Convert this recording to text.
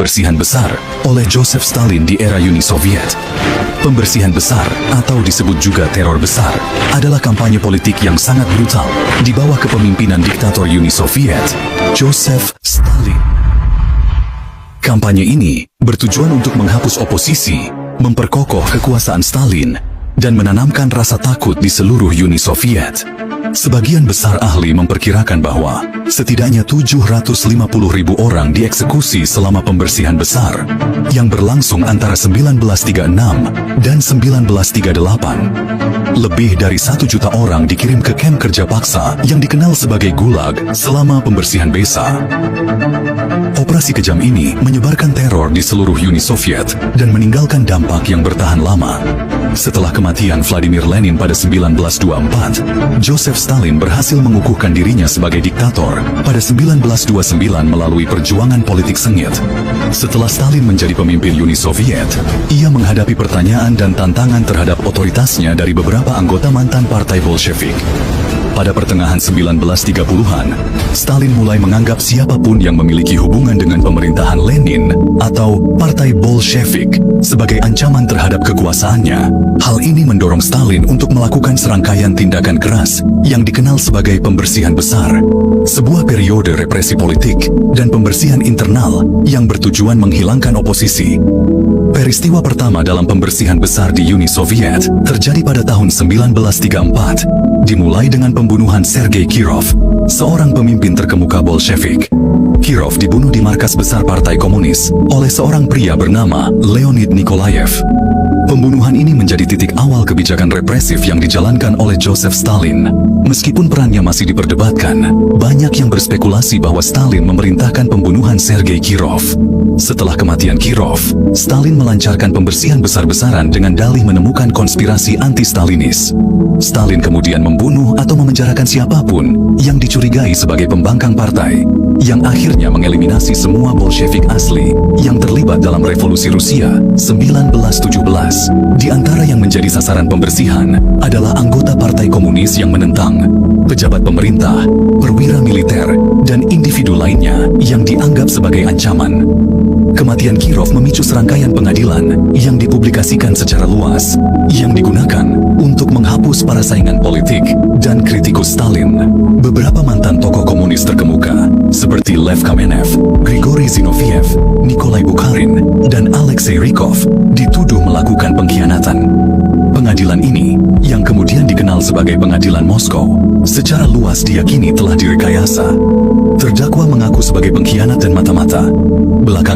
pembersihan besar oleh Joseph Stalin di era Uni Soviet. Pembersihan besar, atau disebut juga teror besar, adalah kampanye politik yang sangat brutal di bawah kepemimpinan diktator Uni Soviet, Joseph Stalin. Kampanye ini bertujuan untuk menghapus oposisi, memperkokoh kekuasaan Stalin, dan menanamkan rasa takut di seluruh Uni Soviet. Sebagian besar ahli memperkirakan bahwa setidaknya 750.000 orang dieksekusi selama pembersihan besar yang berlangsung antara 1936 dan 1938. Lebih dari 1 juta orang dikirim ke kamp kerja paksa yang dikenal sebagai Gulag selama pembersihan besar. Operasi kejam ini menyebarkan teror di seluruh Uni Soviet dan meninggalkan dampak yang bertahan lama. Setelah kematian Vladimir Lenin pada 1924, Joseph Stalin berhasil mengukuhkan dirinya sebagai diktator pada 1929 melalui perjuangan politik sengit. Setelah Stalin menjadi pemimpin Uni Soviet, ia menghadapi pertanyaan dan tantangan terhadap otoritasnya dari beberapa anggota mantan Partai Bolshevik. Pada pertengahan 1930-an, Stalin mulai menganggap siapapun yang memiliki hubungan dengan pemerintahan Lenin atau Partai Bolshevik sebagai ancaman terhadap kekuasaannya. Hal ini mendorong Stalin untuk melakukan serangkaian tindakan keras yang dikenal sebagai pembersihan besar, sebuah periode represi politik dan pembersihan internal yang bertujuan menghilangkan oposisi. Peristiwa pertama dalam pembersihan besar di Uni Soviet terjadi pada tahun 1934, dimulai dengan pembunuhan Sergei Kirov, seorang pemimpin terkemuka Bolshevik. Kirov dibunuh di markas besar Partai Komunis oleh seorang pria bernama Leonid Nikolaev. Pembunuhan ini menjadi titik awal kebijakan represif yang dijalankan oleh Joseph Stalin. Meskipun perannya masih diperdebatkan, banyak yang berspekulasi bahwa Stalin memerintahkan pembunuhan Sergei Kirov. Setelah kematian Kirov, Stalin melancarkan pembersihan besar-besaran dengan dalih menemukan konspirasi anti-Stalinis. Stalin kemudian membunuh atau memenjarakan siapapun yang dicurigai sebagai pembangkang partai, yang akhirnya mengeliminasi semua Bolshevik asli yang terlibat dalam revolusi Rusia 1917. Di antara yang menjadi sasaran pembersihan adalah anggota Partai Komunis yang menentang, pejabat pemerintah, perwira militer, dan individu lainnya yang dianggap sebagai ancaman. Kematian Kirov memicu serangkaian pengadilan yang dipublikasikan secara luas, yang digunakan untuk menghapus para saingan politik dan kritikus Stalin. Beberapa mantan tokoh komunis terkemuka, seperti Lev Kamenev, Grigori Zinoviev, Nikolai Bukharin, dan Alexei Rykov, dituduh melakukan pengkhianatan. Pengadilan ini, yang kemudian dikenal sebagai Pengadilan Moskow, secara luas diyakini telah direkayasa. Terdakwa mengaku sebagai pengkhianat dan mata-mata. Belakangan